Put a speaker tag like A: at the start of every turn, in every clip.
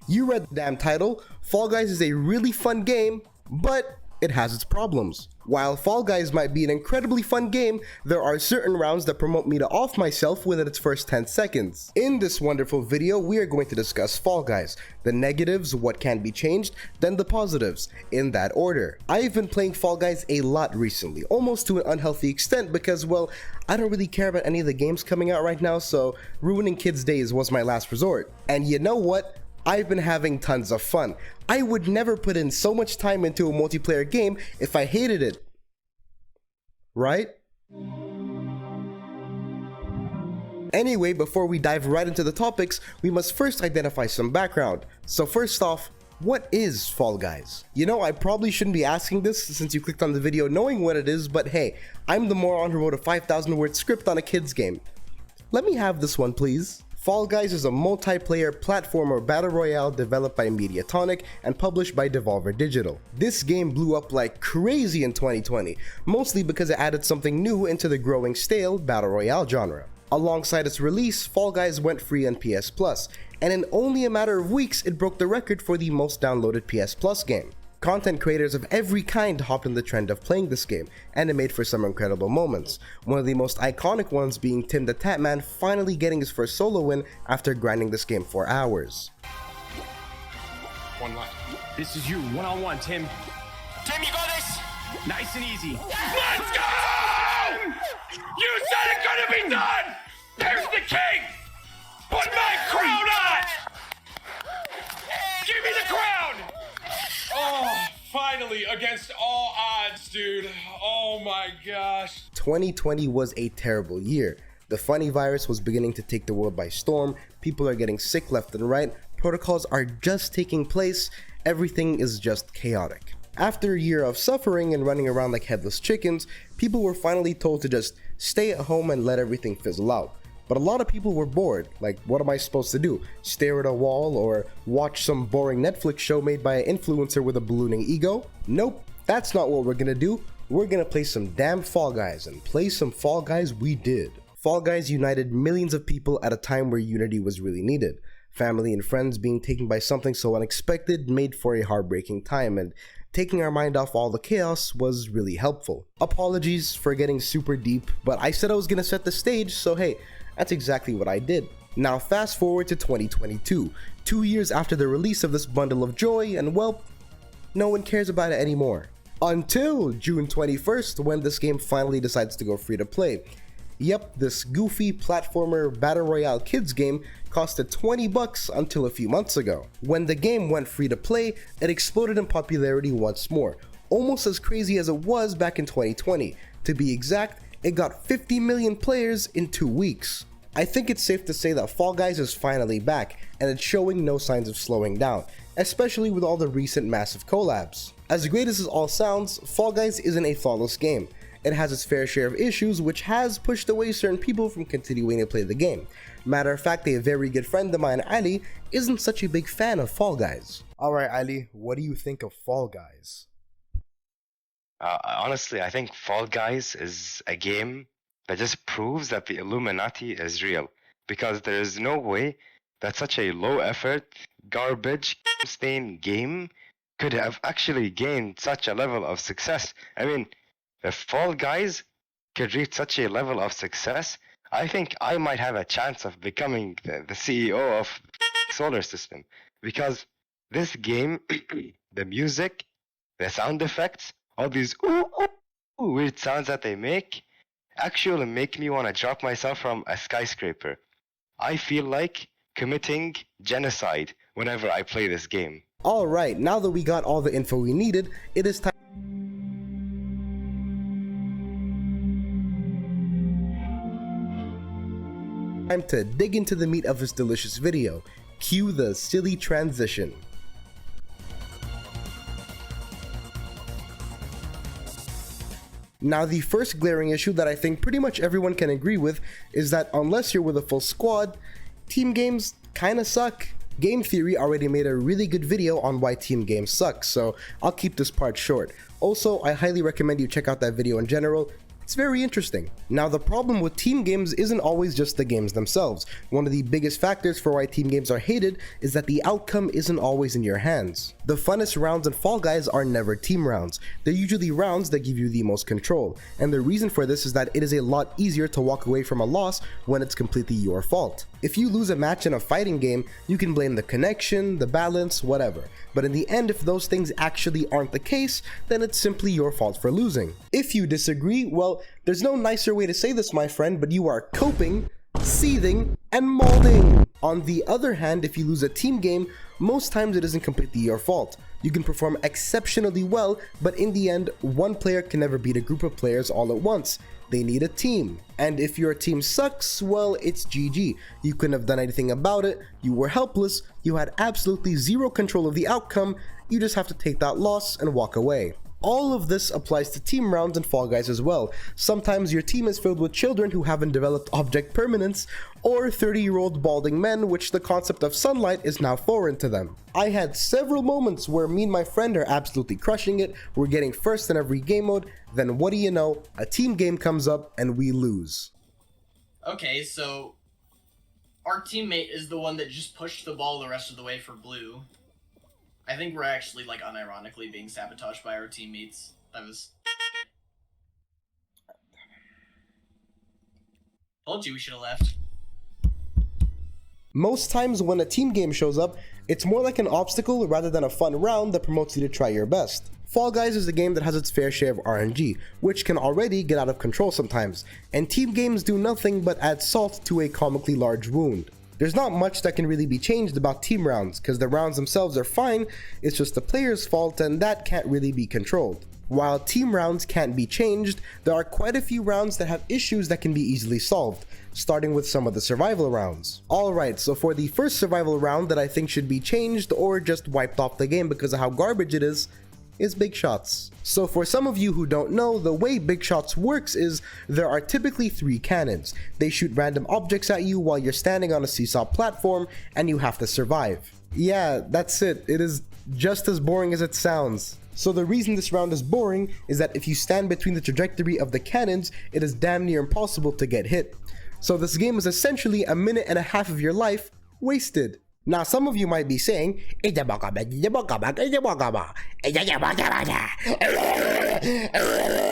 A: You read the damn title. Fall Guys is a really fun game, but it has its problems. While Fall Guys might be an incredibly fun game, there are certain rounds that promote me to off myself within its first 10 seconds. In this wonderful video, we are going to discuss Fall Guys, the negatives, what can be changed, then the positives, in that order. I've been playing Fall Guys a lot recently, almost to an unhealthy extent because, well, I don't really care about any of the games coming out right now, so ruining kids' days was my last resort. And you know what? I've been having tons of fun. I would never put in so much time into a multiplayer game if I hated it. Right? Anyway, before we dive right into the topics, we must first identify some background. So first off, what is Fall Guys? You know, I probably shouldn't be asking this since you clicked on the video knowing what it is, but hey, I'm the moron who wrote a 5,000 word script on a kid's game. Let me have this one, please. Fall Guys is a multiplayer platformer battle royale developed by Mediatonic and published by Devolver Digital. This game blew up like crazy in 2020, mostly because it added something new into the growing stale battle royale genre. Alongside its release, Fall Guys went free on PS Plus, and in only a matter of weeks it broke the record for the most downloaded PS Plus game. Content creators of every kind hopped on the trend of playing this game, and it made for some incredible moments. One of the most iconic ones being Tim the Tatman finally getting his first solo win after grinding this game for hours.
B: One line. This is you, one-on-one, Tim. Tim, you got this! Nice and easy. Let's go! You said it couldn't be done! There's the king! Put my crown on! Give me the crown! Oh, finally, against all odds, dude. Oh my gosh.
A: 2020 was a terrible year. The funny virus was beginning to take the world by storm, people are getting sick left and right, protocols are just taking place, everything is just chaotic. After a year of suffering and running around like headless chickens, people were finally told to just stay at home and let everything fizzle out. But a lot of people were bored. Like, what am I supposed to do? Stare at a wall or watch some boring Netflix show made by an influencer with a ballooning ego? Nope, that's not what we're gonna do. We're gonna play some damn Fall Guys, and play some Fall Guys we did. Fall Guys united millions of people at a time where unity was really needed. Family and friends being taken by something so unexpected made for a heartbreaking time, and taking our mind off all the chaos was really helpful. Apologies for getting super deep, but I said I was gonna set the stage, so hey, that's exactly what I did. Now fast forward to 2022, 2 years after the release of this bundle of joy, and well, no one cares about it anymore. Until June 21st, when this game finally decides to go free to play. Yep, this goofy platformer battle royale kids game costed $20 until a few months ago. When the game went free to play, it exploded in popularity once more, almost as crazy as it was back in 2020. To be exact, it got 50 million players in 2 weeks. I think it's safe to say that Fall Guys is finally back, and it's showing no signs of slowing down, especially with all the recent massive collabs. As great as this all sounds, Fall Guys isn't a flawless game. It has its fair share of issues, which has pushed away certain people from continuing to play the game. Matter of fact, a very good friend of mine, Ali, isn't such a big fan of Fall Guys. Alright Ali, what do you think of Fall Guys?
C: Honestly, I think Fall Guys is a game that just proves that the Illuminati is real. Because there is no way that such a low effort, garbage, stain game could have actually gained such a level of success. I mean, if Fall Guys could reach such a level of success, I think I might have a chance of becoming the CEO of the solar system. Because this game, the music, the sound effects, all these weird sounds that they make actually make me want to drop myself from a skyscraper. I feel like committing genocide whenever I play this game.
A: Alright, now that we got all the info we needed, it is time to dig into the meat of this delicious video. Cue the silly transition. Now the first glaring issue that I think pretty much everyone can agree with is that unless you're with a full squad, team games kinda suck. Game Theory already made a really good video on why team games suck, so I'll keep this part short. Also, I highly recommend you check out that video in general. It's very interesting. Now, the problem with team games isn't always just the games themselves. One of the biggest factors for why team games are hated is that the outcome isn't always in your hands. The funnest rounds in Fall Guys are never team rounds. They're usually rounds that give you the most control, and the reason for this is that it is a lot easier to walk away from a loss when it's completely your fault. If you lose a match in a fighting game, you can blame the connection, the balance, whatever. But in the end, if those things actually aren't the case, then it's simply your fault for losing. If you disagree, well, there's no nicer way to say this, my friend, but you are coping, seething, and molding. On the other hand, if you lose a team game, most times it isn't completely your fault. You can perform exceptionally well, but in the end, one player can never beat a group of players all at once. They need a team. And if your team sucks, well, it's GG. You couldn't have done anything about it, you were helpless, you had absolutely zero control of the outcome, you just have to take that loss and walk away. All of this applies to team rounds and Fall Guys as well. Sometimes your team is filled with children who haven't developed object permanence, or 30-year-old balding men which the concept of sunlight is now foreign to them. I had several moments where me and my friend are absolutely crushing it, we're getting first in every game mode, then what do you know, a team game comes up and we lose.
D: Okay, so our teammate is the one that just pushed the ball the rest of the way for blue. I think we're actually, like, unironically being sabotaged by our teammates. That was... Told you we should have left.
A: Most times when a team game shows up, it's more like an obstacle rather than a fun round that promotes you to try your best. Fall Guys is a game that has its fair share of RNG, which can already get out of control sometimes, and team games do nothing but add salt to a comically large wound. There's not much that can really be changed about team rounds, because the rounds themselves are fine, it's just the player's fault and that can't really be controlled. While team rounds can't be changed, there are quite a few rounds that have issues that can be easily solved, starting with some of the survival rounds. Alright, so for the first survival round that I think should be changed or just wiped off the game because of how garbage it is Big Shots. So for some of you who don't know, the way Big Shots works is there are typically 3 cannons. They shoot random objects at you while you're standing on a seesaw platform and you have to survive. Yeah, that's it. It is just as boring as it sounds. So the reason this round is boring is that if you stand between the trajectory of the cannons, it is damn near impossible to get hit. So this game is essentially a minute and a half of your life wasted. Now some of you might be saying,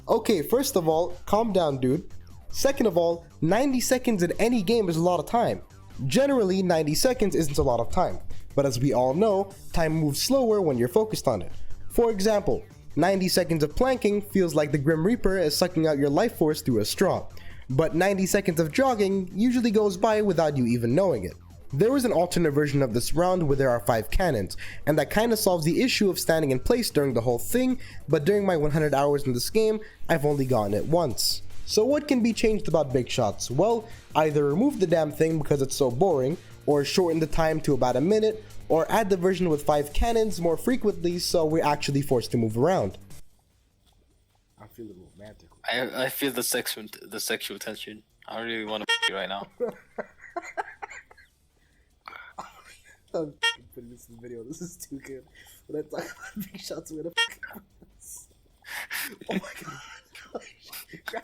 A: okay, first of all, calm down, dude. Second of all, 90 seconds in any game is a lot of time. Generally, 90 seconds isn't a lot of time, but as we all know, time moves slower when you're focused on it. For example, 90 seconds of planking feels like the Grim Reaper is sucking out your life force through a straw, but 90 seconds of jogging usually goes by without you even knowing it. There is an alternate version of this round where there are 5 cannons, and that kinda solves the issue of standing in place during the whole thing, but during my 100 hours in this game, I've only gotten it once. So what can be changed about Big Shots? Well, either remove the damn thing because it's so boring, or shorten the time to about a minute, or add the version with 5 cannons more frequently so we're actually forced to move around.
E: I feel it romantic.
F: I feel the sexual tension. I really want to you right now.
E: I'm putting this in the video. This is too good. When I talk about Big Shots, I'm gonna oh my god. Grab.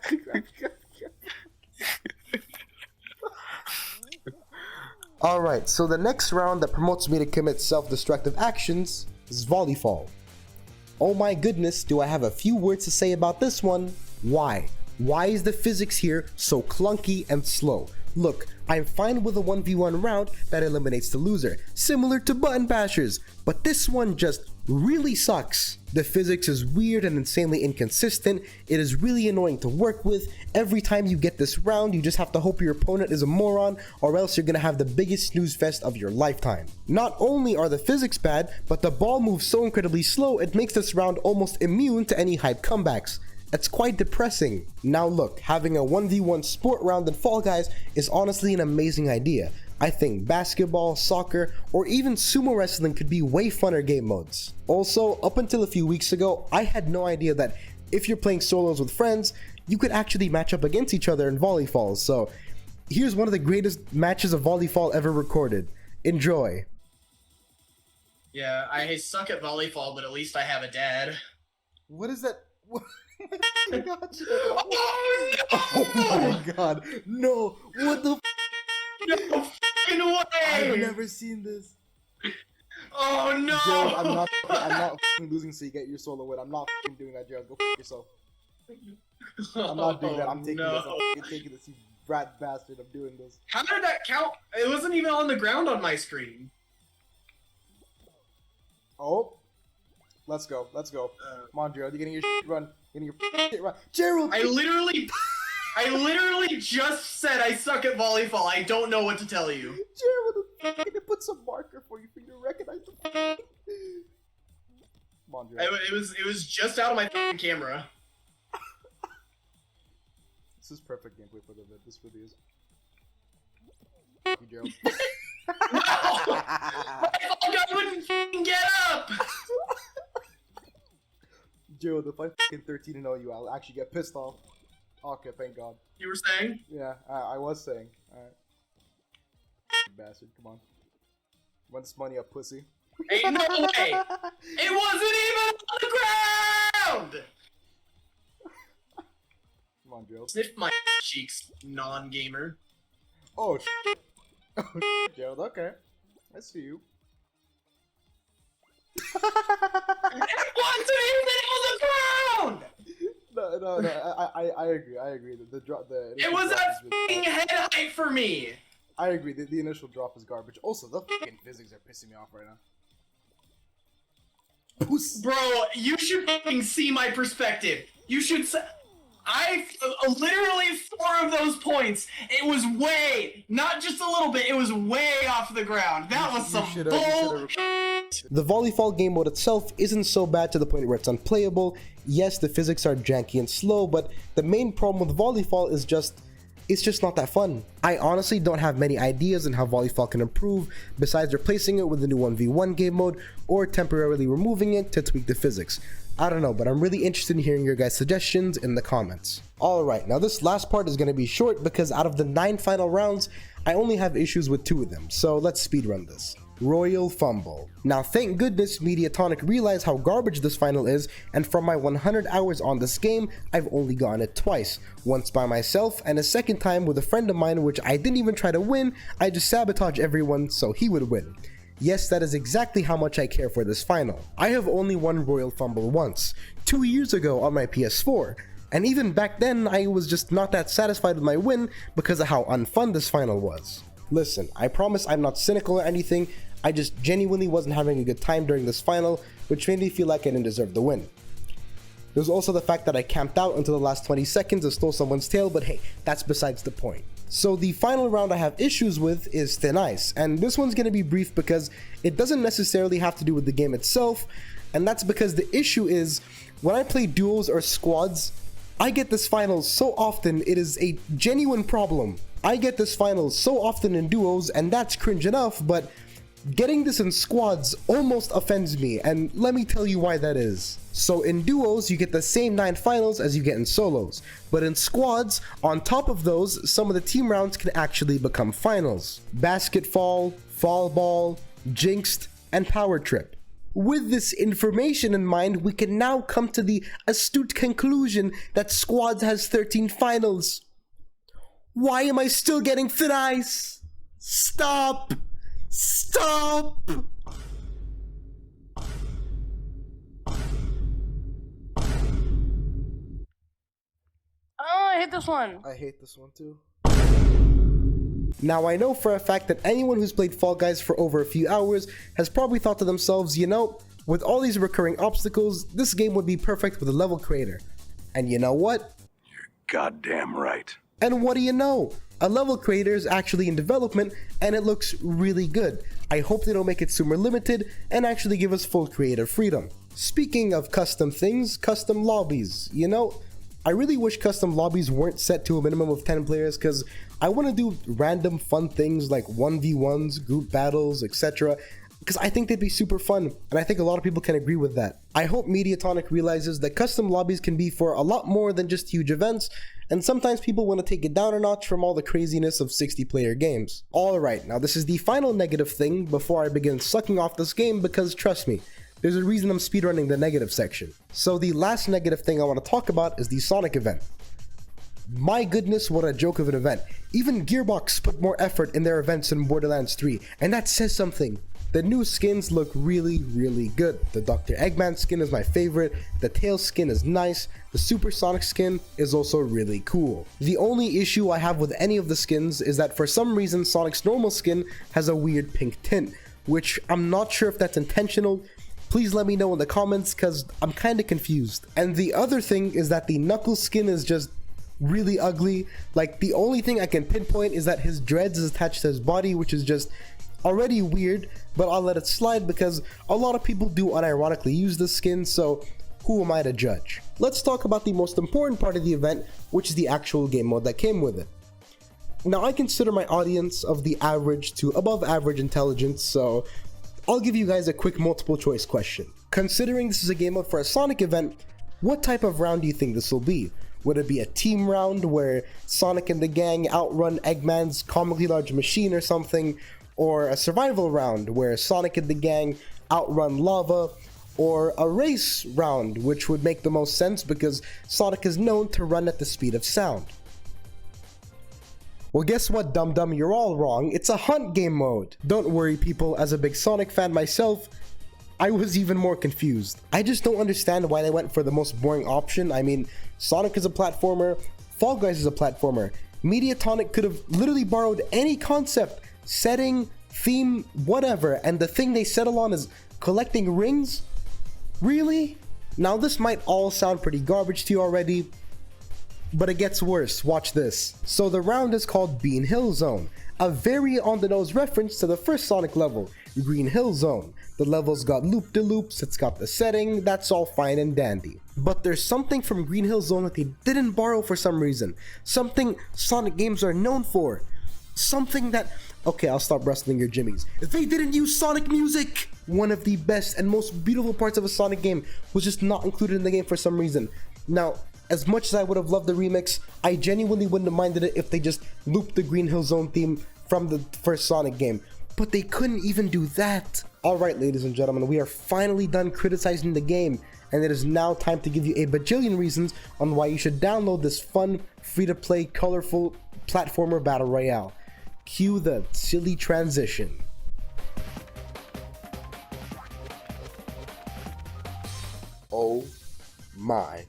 A: Alright, so the next round that promotes me to commit self-destructive actions is volleyball. Oh my goodness, do I have a few words to say about this one? Why? Why is the physics here so clunky and slow? Look, I'm fine with a 1v1 round that eliminates the loser, similar to button bashers, but this one just really sucks. The physics is weird and insanely inconsistent, it is really annoying to work with. Every time you get this round, you just have to hope your opponent is a moron, or else you're gonna have the biggest snooze fest of your lifetime. Not only are the physics bad, but the ball moves so incredibly slow it makes this round almost immune to any hype comebacks. It's quite depressing. Now look, having a 1v1 sport round in Fall Guys is honestly an amazing idea. I think basketball, soccer, or even sumo wrestling could be way funner game modes. Also, up until a few weeks ago, I had no idea that if you're playing solos with friends, you could actually match up against each other in volleyball. So here's one of the greatest matches of volleyball ever recorded. Enjoy.
D: Yeah, I suck at volleyball, but at least I have a dad.
A: What is that?
E: Gotcha.
D: Oh,
E: Oh my god. No. What the
D: no fucking way!
E: I've never seen this.
D: Oh no!
E: Gerald, I'm not f***ing losing so you get your solo win. I'm not f***ing doing that, Gerald. Go f*** yourself. I'm not doing that. I'm taking this. I'm f***ing taking this, you rat bastard. I'm doing this.
D: How did that count? It wasn't even on the ground on my screen.
E: Oh. Let's go. Let's go. Come on, Gerald. You're getting your shit run. You're getting your shit run. Gerald!
D: I literally just said I suck at volleyball. I don't know what to tell you.
E: Gerald, I'm going to put some marker for you to recognize the Come on, Gerald.
D: It was just out of my fucking camera.
E: This is perfect gameplay for the vid. This really is. Thank you, Gerald.
D: No! My guy wouldn't fucking get up!
E: Gerald, if I fucking 13-0 you, I'll actually get pissed off. Okay, thank God.
D: You were saying?
E: Yeah, I was saying. Alright. Bastard, come on. Run this money up, pussy.
D: Ain't no way! It wasn't even on the ground!
E: Come on, Gerald.
D: Sniff my cheeks, non-gamer.
E: Oh, oh, Gerald, okay. I see you.
D: It wasn't even on the ground!
E: No, I agree. I agree. The drop,
D: It was at fucking head height for me!
E: I agree. The initial drop is garbage. Also, the fucking physics are pissing me off right now. Puss.
D: Bro, you should fucking see my perspective. You should literally 4 of those points. It was way, not just a little bit, it was way off the ground. That was some bull.
A: The volleyball game mode itself isn't so bad to the point where it's unplayable. Yes, the physics are janky and slow, but the main problem with volleyball is it's just not that fun. I honestly don't have many ideas on how volleyball can improve besides replacing it with a new 1v1 game mode or temporarily removing it to tweak the physics. I don't know, but I'm really interested in hearing your guys' suggestions in the comments. Alright, now this last part is going to be short because out of the 9 final rounds, I only have issues with 2 of them, so let's speedrun this. Royal Fumble. Now thank goodness Mediatonic realized how garbage this final is, and from my 100 hours on this game, I've only gotten it twice. Once by myself, and a second time with a friend of mine, which I didn't even try to win, I just sabotaged everyone so he would win. Yes, that is exactly how much I care for this final. I have only won Royal Fumble once, 2 years ago on my PS4, and even back then I was just not that satisfied with my win because of how unfun this final was. Listen, I promise I'm not cynical or anything, I just genuinely wasn't having a good time during this final, which made me feel like I didn't deserve the win. There's also the fact that I camped out until the last 20 seconds and stole someone's tail, but hey, that's besides the point. So the final round I have issues with is Thin Ice, and this one's going to be brief because it doesn't necessarily have to do with the game itself, and that's because the issue is, when I play duos or squads, I get this final so often it is a genuine problem. I get this final so often in duos, and that's cringe enough, but getting this in squads almost offends me, and let me tell you why that is. So in duos, you get the same 9 finals as you get in solos, but in squads, on top of those, some of the team rounds can actually become finals. Basketball, Fall Ball, Jinxed, and Power Trip. With this information in mind, we can now come to the astute conclusion that squads has 13 finals. Why am I still getting Thin Ice? Stop! Stop!
G: Oh, I hate this one.
E: I hate this one too.
A: Now I know for a fact that anyone who's played Fall Guys for over a few hours has probably thought to themselves, you know, with all these recurring obstacles, this game would be perfect with a level creator. And you know what?
B: You're goddamn right.
A: And what do you know? A level creator is actually in development and it looks really good. I hope they don't make it super limited and actually give us full creative freedom. Speaking of custom things, custom lobbies, you know, I really wish custom lobbies weren't set to a minimum of 10 players because I want to do random fun things like 1v1s, group battles, etc. because I think they'd be super fun, and I think a lot of people can agree with that. I hope Mediatonic realizes that custom lobbies can be for a lot more than just huge events, and sometimes people want to take it down a notch from all the craziness of 60-player games. Alright, now this is the final negative thing before I begin sucking off this game because trust me, There's a reason I'm speedrunning the negative section. So the last negative thing I want to talk about is the Sonic event. My goodness, what a joke of an event. Even Gearbox put more effort in their events in Borderlands 3, and that says something. The new skins look really, really good. The Dr. Eggman skin is my favorite, the Tails skin is nice, the Super Sonic skin is also really cool. The only issue I have with any of the skins is that for some reason Sonic's normal skin has a weird pink tint, which I'm not sure if that's intentional. Please let me know in the comments because I'm kind of confused. And the other thing is that the Knuckles skin is just really ugly. Like, the only thing I can pinpoint is that his dreads is attached to his body, which is just already weird, but I'll let it slide because a lot of people do unironically use this skin, so who am I to judge? Let's talk about the most important part of the event, which is the actual game mode that came with it. Now, I consider my audience of the average to above average intelligence, so I'll give you guys a quick multiple choice question. Considering this is a game mode for a Sonic event, what type of round do you think this will be? Would it be a team round where Sonic and the gang outrun Eggman's comically large machine or something? Or a survival round where Sonic and the gang outrun lava? Or a race round, which would make the most sense because Sonic is known to run at the speed of sound? Well, guess what, dum-dum, you're all wrong. It's a hunt game mode. Don't worry, people, as a big Sonic fan myself, I was even more confused. I just don't understand why they went for the most boring option. I mean, Sonic is a platformer, Fall Guys is a platformer. Mediatonic could have literally borrowed any concept, setting, theme, whatever, and the thing they settle on is collecting rings? Really? Now this might all sound pretty garbage to you already, but it gets worse. Watch this. So the round is called Bean Hill Zone, a very on-the-nose reference to the first Sonic level, Green Hill Zone. The level's got loop-de-loops, it's got the setting, that's all fine and dandy. But there's something from Green Hill Zone that they didn't borrow for some reason. Something Sonic games are known for. Something that... Okay, I'll stop wrestling your jimmies. They didn't use Sonic music! One of the best and most beautiful parts of a Sonic game was just not included in the game for some reason. Now, as much as I would have loved the remix, I genuinely wouldn't have minded it if they just looped the Green Hill Zone theme from the first Sonic game. But they couldn't even do that. Alright, ladies and gentlemen, we are finally done criticizing the game, and it is now time to give you a bajillion reasons on why you should download this fun, free-to-play, colorful platformer battle royale. Cue the silly transition. Oh my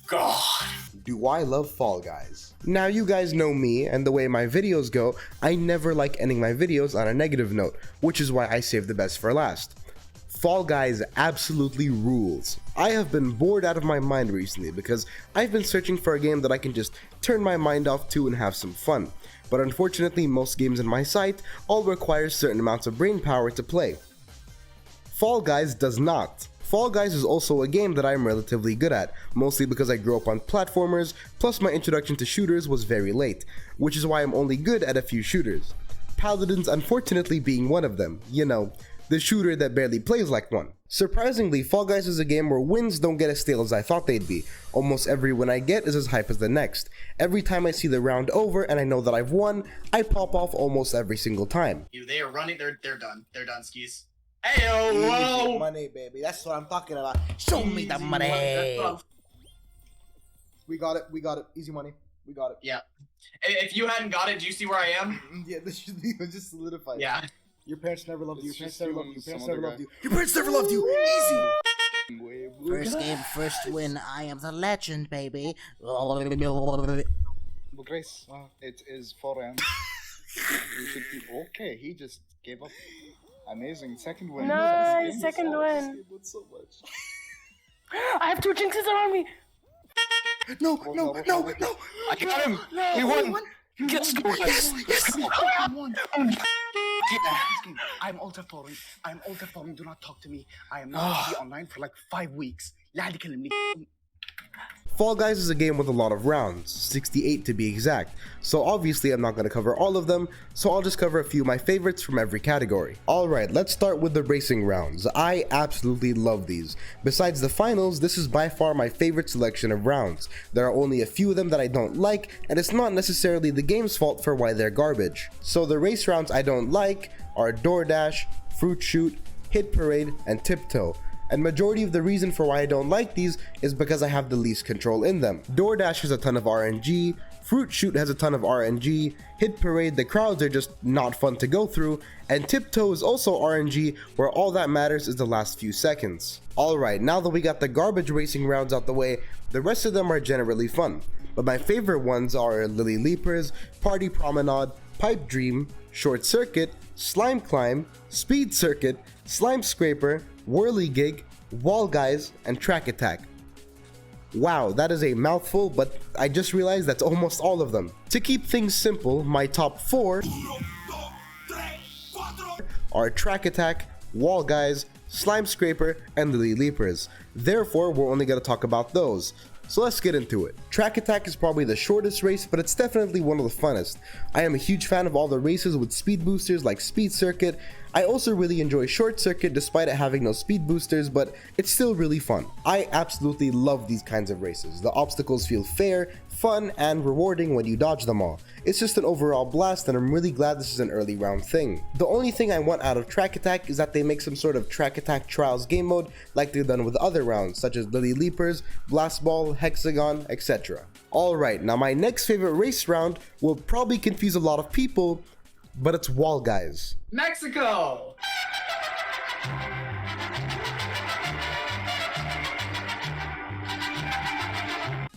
A: god, do I love Fall Guys. Now, you guys know me and the way my videos go. I never like ending my videos on a negative note, which is why I save the best for last. Fall Guys absolutely rules. I have been bored out of my mind recently because I've been searching for a game that I can just turn my mind off to and have some fun. But unfortunately, most games in my sight all require certain amounts of brain power to play. Fall Guys does not. Fall Guys is also a game that I'm relatively good at, mostly because I grew up on platformers, plus my introduction to shooters was very late, which is why I'm only good at a few shooters. Paladins unfortunately being one of them, you know, the shooter that barely plays like one. Surprisingly, Fall Guys is a game where wins don't get as stale as I thought they'd be. Almost every win I get is as hype as the next. Every time I see the round over and I know that I've won, I pop off almost every single time.
D: They are running, they're done. They're done, skis. Hey,
E: Easy money, baby. That's what I'm talking about. Show me the money. We got it. We got it. Easy money. We got it.
D: Yeah. If you hadn't got it, do you see where I am?
E: Yeah, this should be just solidified.
D: Yeah.
E: Your parents never loved you. Your parents never loved you. Your parents
H: some
E: never
H: other
E: loved you. Your parents never loved you. Easy.
H: First game, first win. I am the legend, baby.
I: Well, Grace, it is 4 a.m. You should be okay. He just gave up. Amazing. Second win.
G: Nice, second win.
E: So much.
G: I have 2 jinxes around me.
E: No.
F: I got him!
G: No.
F: He won! Yes!
E: Yes.
H: I'm ultra foreign. I'm ultra foreign. Do not talk to me. I am not be online for like 5 weeks.
A: Fall Guys is a game with a lot of rounds, 68 to be exact, so obviously I'm not going to cover all of them, so I'll just cover a few of my favorites from every category. Alright, let's start with the racing rounds. I absolutely love these. Besides the finals, this is by far my favorite selection of rounds. There are only a few of them that I don't like, and it's not necessarily the game's fault for why they're garbage. So the race rounds I don't like are DoorDash, Fruit Shoot, Hit Parade, and Tiptoe. and majority of the reason for why I don't like these is because I have the least control in them. DoorDash has a ton of RNG, Fruit Shoot has a ton of RNG, Hit Parade the crowds are just not fun to go through, and Tiptoe is also RNG where all that matters is the last few seconds. Alright, now that we got the garbage racing rounds out the way, the rest of them are generally fun, but my favorite ones are Lily Leapers, Party Promenade, Pipe Dream, Short Circuit, Slime Climb, Speed Circuit, Slime Scraper, Whirly Gig, Wall Guys, and Track Attack. Wow, that is a mouthful, but I just realized that's almost all of them. To keep things simple, my top 4 are Track Attack, Wall Guys, Slime Scraper, and Lily Leapers. Therefore, we're only going to talk about those. So let's get into it. Track Attack is probably the shortest race, but it's definitely one of the funnest. I am a huge fan of all the races with speed boosters like Speed Circuit. I also really enjoy Short Circuit despite it having no speed boosters, but it's still really fun. I absolutely love these kinds of races. The obstacles feel fair, fun, and rewarding when you dodge them all. It's just an overall blast, and I'm really glad this is an early round thing. The only thing I want out of Track Attack is that they make some sort of Track Attack Trials game mode like they've done with other rounds such as Lily Leapers, Blast Ball, Hexagon, etc. Alright, now my next favorite race round will probably confuse a lot of people, but it's Wall Guys.
D: Mexico!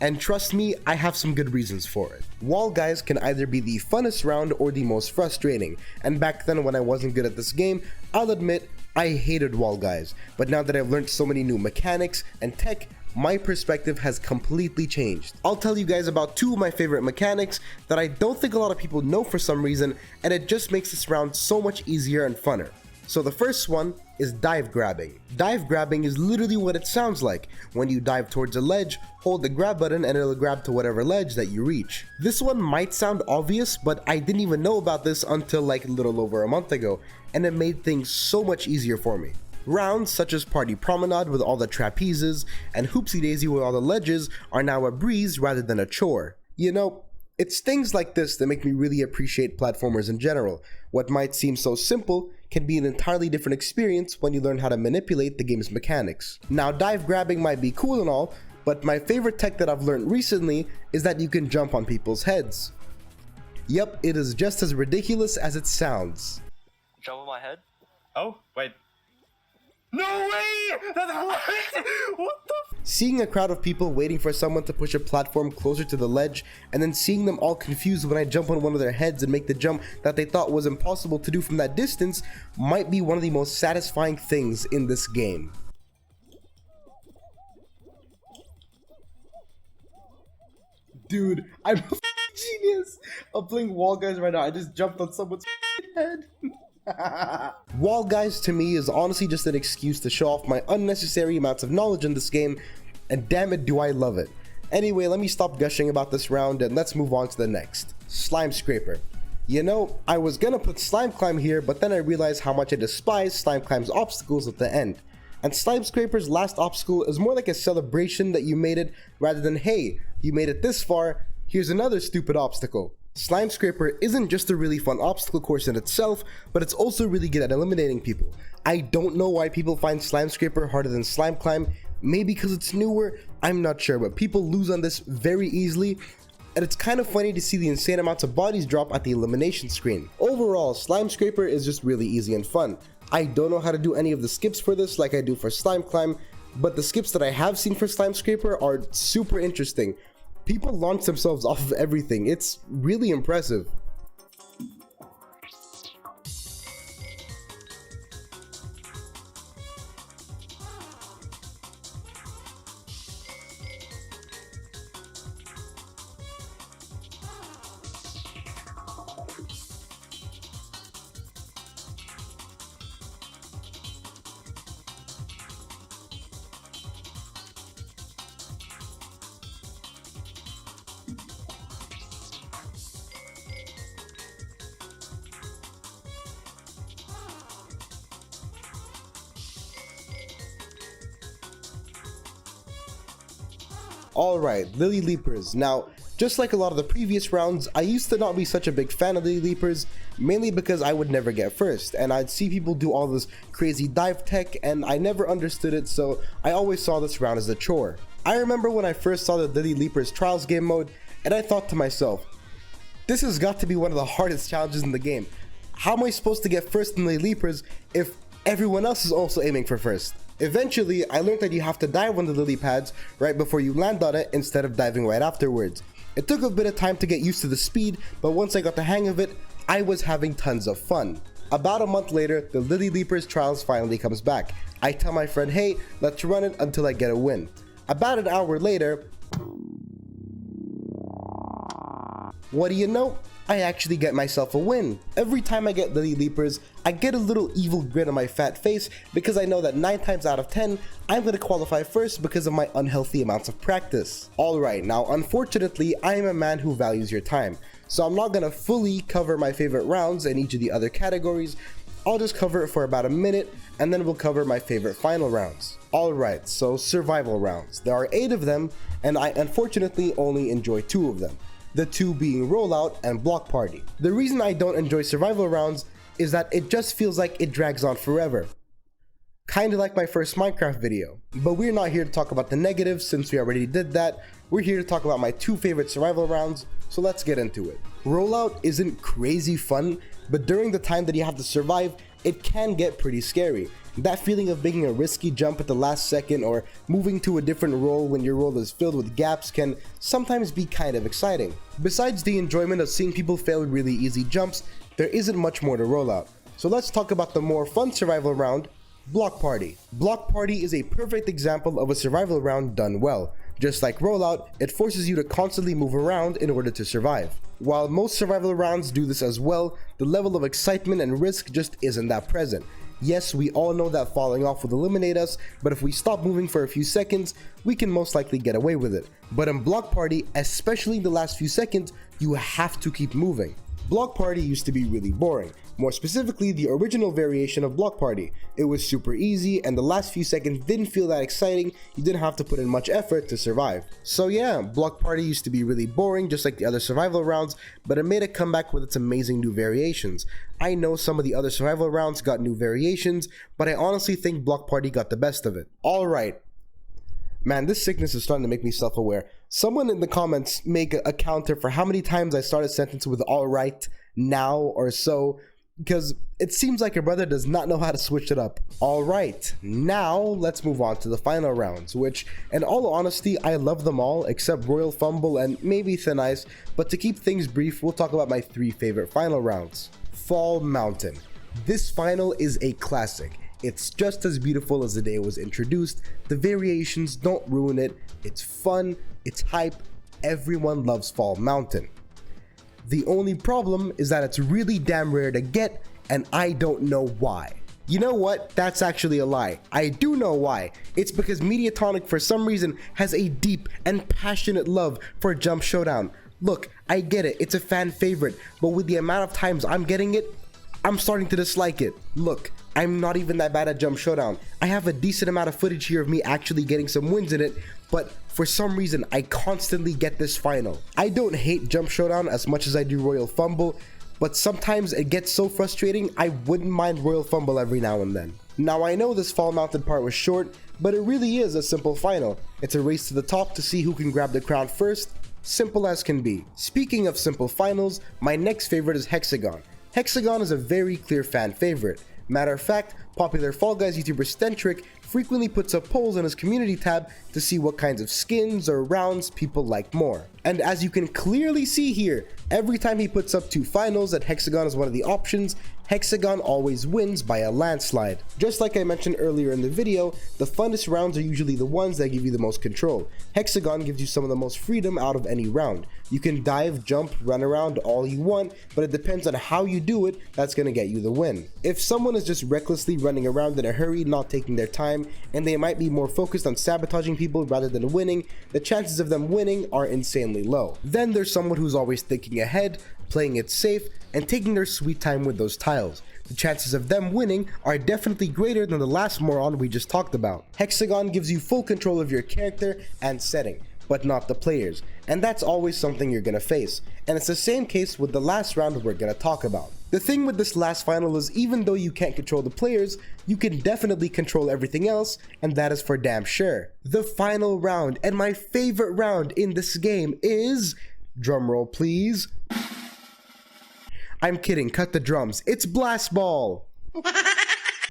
A: And trust me, I have some good reasons for it. Wall Guys can either be the funnest round or the most frustrating, and back then when I wasn't good at this game, I'll admit I hated Wall Guys, but now that I've learned so many new mechanics and tech, my perspective has completely changed. I'll tell you guys about 2 of my favorite mechanics that I don't think a lot of people know for some reason, and it just makes this round so much easier and funner. So the first one is dive grabbing. Dive grabbing is literally what it sounds like. When you dive towards a ledge, hold the grab button and it'll grab to whatever ledge that you reach. This one might sound obvious, but I didn't even know about this until like a little over a month ago, and it made things so much easier for me. Rounds such as Party Promenade with all the trapezes and Hoopsie Daisy with all the ledges are now a breeze rather than a chore. You know, it's things like this that make me really appreciate platformers in general. What might seem so simple can be an entirely different experience when you learn how to manipulate the game's mechanics. Now, dive grabbing might be cool and all, but my favorite tech that I've learned recently is that you can jump on people's heads. Yep, it is just as ridiculous as it sounds.
F: Jump on my head?
B: Oh, wait. No way! What? What the?
A: Seeing a crowd of people waiting for someone to push a platform closer to the ledge, and then seeing them all confused when I jump on one of their heads and make the jump that they thought was impossible to do from that distance might be one of the most satisfying things in this game.
E: Dude, I'm a genius. I'm playing Wall Guys right now. I just jumped on someone's head.
A: Wall Guys to me is honestly just an excuse to show off my unnecessary amounts of knowledge in this game, and damn it do I love it. Anyway, let me stop gushing about this round and let's move on to the next. Slime Scraper. You know, I was gonna put Slime Climb here, but then I realized how much I despise Slime Climb's obstacles at the end. And Slime Scraper's last obstacle is more like a celebration that you made it, rather than hey, you made it this far, here's another stupid obstacle. Slime Scraper isn't just a really fun obstacle course in itself, but it's also really good at eliminating people. I don't know why people find Slime Scraper harder than Slime Climb, maybe because it's newer, I'm not sure, but people lose on this very easily, and it's kind of funny to see the insane amounts of bodies drop at the elimination screen. Overall, Slime Scraper is just really easy and fun. I don't know how to do any of the skips for this like I do for Slime Climb, but the skips that I have seen for Slime Scraper are super interesting. People launch themselves off of everything. It's really impressive. Alright, Lily Leapers. Now, Just like a lot of the previous rounds, I used to not be such a big fan of the leapers, mainly because I would never get first, and I'd see people do all this crazy dive tech, and I never understood it, so I always saw this round as a chore. I remember when I first saw the Lily Leapers Trials game mode, and I thought to myself, this has got to be one of the hardest challenges in the game. How am I supposed to get first in the Leapers if everyone else is also aiming for first? Eventually, I learned that you have to dive on the lily pads right before you land on it instead of diving right afterwards. It took a bit of time to get used to the speed, but once I got the hang of it, I was having tons of fun. About a month later, the Lily Leapers Trials finally comes back. I tell my friend, hey, let's run it until I get a win. About an hour later, what do you know? I actually get myself a win. Every time I get Lily Leapers, I get a little evil grin on my fat face because I know that 9 times out of 10, I'm going to qualify first because of my unhealthy amounts of practice. Alright, now unfortunately, I am a man who values your time, so I'm not going to fully cover my favorite rounds in each of the other categories. I'll just cover it for about a minute, and then we'll cover my favorite final rounds. Alright, so survival rounds. There are 8 of them, and I unfortunately only enjoy 2 of them. The 2 being Rollout and Block Party. The reason I don't enjoy survival rounds is that it just feels like it drags on forever. Kinda like my first Minecraft video. But we're not here to talk about the negatives since we already did that. We're here to talk about my 2 favorite survival rounds, so let's get into it. Rollout isn't crazy fun, but during the time that you have to survive, it can get pretty scary. That feeling of making a risky jump at the last second or moving to a different role when your role is filled with gaps can sometimes be kind of exciting. Besides the enjoyment of seeing people fail really easy jumps, there isn't much more to Rollout. So let's talk about the more fun survival round, Block Party. Block Party is a perfect example of a survival round done well. Just like Rollout, it forces you to constantly move around in order to survive. While most survival rounds do this as well, the level of excitement and risk just isn't that present. Yes, we all know that falling off will eliminate us, but if we stop moving for a few seconds, we can most likely get away with it. But in Block Party, especially in the last few seconds, you have to keep moving. Block Party used to be really boring. More specifically, the original variation of Block Party. It was super easy, and the last few seconds didn't feel that exciting. You didn't have to put in much effort to survive. So yeah, Block Party used to be really boring, just like the other survival rounds, but it made a comeback with its amazing new variations. I know some of the other survival rounds got new variations, but I honestly think Block Party got the best of it. Alright. Man, this sickness is starting to make me self-aware. Someone in the comments make a counter for how many times I start a sentence with alright, now, or so, because it seems like your brother does not know how to switch it up. Alright, now let's move on to the final rounds, which, in all honesty, I love them all except Royal Fumble and maybe Thin Ice, but to keep things brief, we'll talk about my 3 favorite final rounds. Fall Mountain. This final is a classic. It's just as beautiful as the day it was introduced. The variations don't ruin it. It's fun, it's hype, everyone loves Fall Mountain. The only problem is that it's really damn rare to get, and I don't know why. You know what? That's actually a lie. I do know why. It's because Mediatonic for some reason has a deep and passionate love for Jump Showdown. Look, I get it, it's a fan favorite, but with the amount of times I'm getting it, I'm starting to dislike it. Look, I'm not even that bad at Jump Showdown. I have a decent amount of footage here of me actually getting some wins in it, but for some reason I constantly get this final. I don't hate Jump Showdown as much as I do Royal Fumble, but sometimes it gets so frustrating I wouldn't mind Royal Fumble every now and then. Now I know this Fall Mountain part was short, but it really is a simple final. It's a race to the top to see who can grab the crown first. Simple as can be. Speaking of simple finals, my next favorite is Hexagon. Hexagon is a very clear fan favorite. Matter of fact, popular Fall Guys YouTuber Stentric frequently puts up polls on his community tab to see what kinds of skins or rounds people like more. And as you can clearly see here, every time he puts up 2 finals that Hexagon is one of the options, Hexagon always wins by a landslide. Just like I mentioned earlier in the video, the funnest rounds are usually the ones that give you the most control. Hexagon gives you some of the most freedom out of any round. You can dive, jump, run around all you want, but it depends on how you do it that's gonna get you the win. If someone is just recklessly running around in a hurry, not taking their time, and they might be more focused on sabotaging people rather than winning, the chances of them winning are insanely low. Then there's someone who's always thinking ahead, playing it safe, and taking their sweet time with those tiles. The chances of them winning are definitely greater than the last moron we just talked about. Hexagon gives you full control of your character and setting. but not the players, and that's always something you're gonna face. And it's the same case with the last round we're gonna talk about. The thing with this last final is even though you can't control the players, you can definitely control everything else, and that is for damn sure. The final round, and my favorite round in this game is, drumroll please. I'm kidding, cut the drums. It's Blast Ball!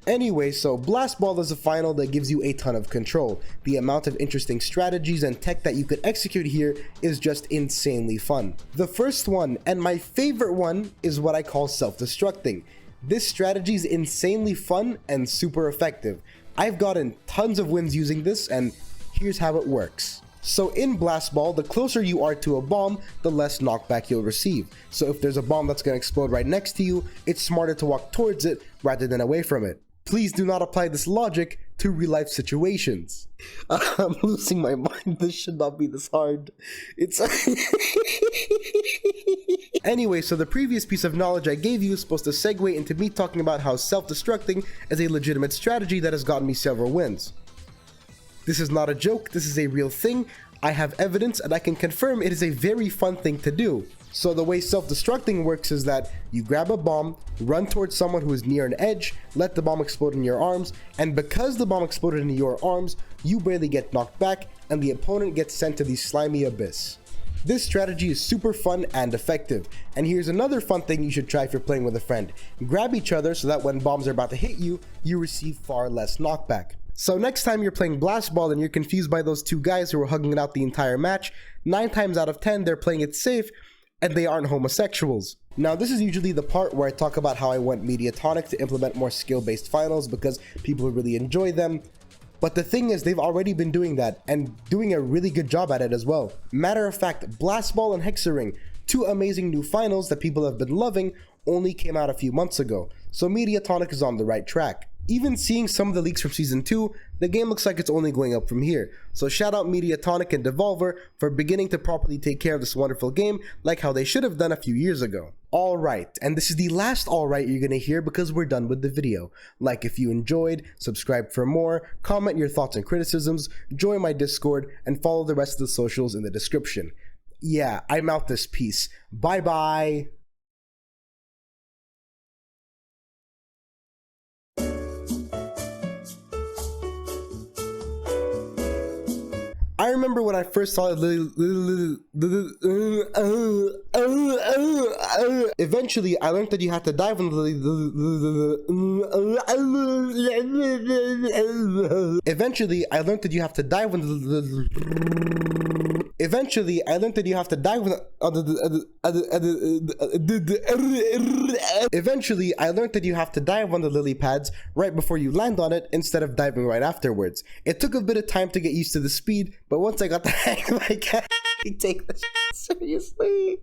A: Anyway, so Blast Ball is a final that gives you a ton of control. The amount of interesting strategies and tech that you could execute here is just insanely fun. The first one, and my favorite one, is what I call self-destructing. This strategy is insanely fun and super effective. I've gotten tons of wins using this, and here's how it works. So in Blast Ball, the closer you are to a bomb, the less knockback you'll receive. So if there's a bomb that's going to explode right next to you, it's smarter to walk towards it rather than away from it. Please do not apply this logic to real-life situations. I'm losing my mind. This should not be this hard. It's... Anyway, so the previous piece of knowledge I gave you is supposed to segue into me talking about how self-destructing is a legitimate strategy that has gotten me several wins. This is not a joke, this is a real thing. I have evidence and I can confirm it is a very fun thing to do. So the way self-destructing works is that you grab a bomb, run towards someone who is near an edge, let the bomb explode in your arms, and because the bomb exploded in your arms, you barely get knocked back and the opponent gets sent to the slimy abyss. This strategy is super fun and effective, and here's another fun thing you should try if you're playing with a friend. Grab each other so that when bombs are about to hit you, you receive far less knockback. So next time you're playing Blast Ball and you're confused by those two guys who were hugging it out the entire match, 9 times out of 10 they're playing it safe and they aren't homosexuals. Now this is usually the part where I talk about how I want Mediatonic to implement more skill-based finals because people really enjoy them. But the thing is, they've already been doing that and doing a really good job at it as well. Matter of fact, Blast Ball and Hexaring, 2 amazing new finals that people have been loving, only came out a few months ago. So Mediatonic is on the right track. Even seeing some of the leaks from Season 2, the game looks like it's only going up from here. So shout out Mediatonic and Devolver for beginning to properly take care of this wonderful game like how they should have done a few years ago. Alright, and this is the last alright you're gonna hear because we're done with the video. Like if you enjoyed, subscribe for more, comment your thoughts and criticisms, join my Discord, and follow the rest of the socials in the description. Yeah, I'm out this piece. Bye bye! I remember when I first saw it. Eventually, I learned that you have to dive on the. Eventually, I learned that you have to dive on the. Eventually, I learned that you have to dive on the. Eventually, I learned that you have to dive on the lily pads right before you land on it instead of diving right afterwards. It took a bit of time to get used to the speed, but once I got the hang of it, I can't take this seriously.